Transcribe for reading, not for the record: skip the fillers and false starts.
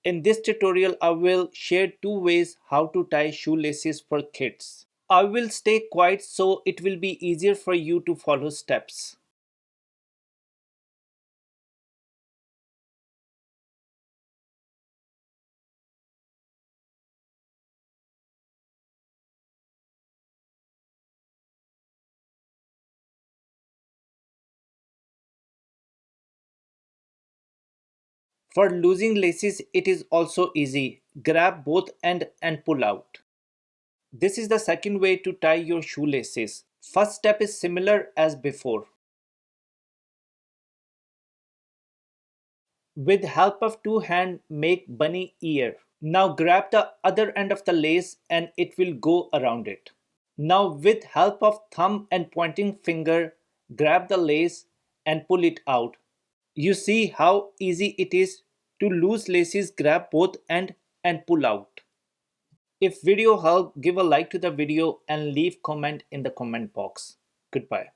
In this tutorial, I will share two ways how to tie shoelaces for kids. I will stay quiet so it will be easier for you to follow steps. For losing laces, it is also easy. Grab both end and pull out. This is the second way to tie your shoelaces. First step is similar as before. With help of two hands, make bunny ear. Now grab the other end of the lace and it will go around it. Now with help of thumb and pointing finger, grab the lace and pull it out. You see how easy it is to lose laces, grab both end and pull out. If video helped, give a like to the video and leave comment in the comment box. Goodbye.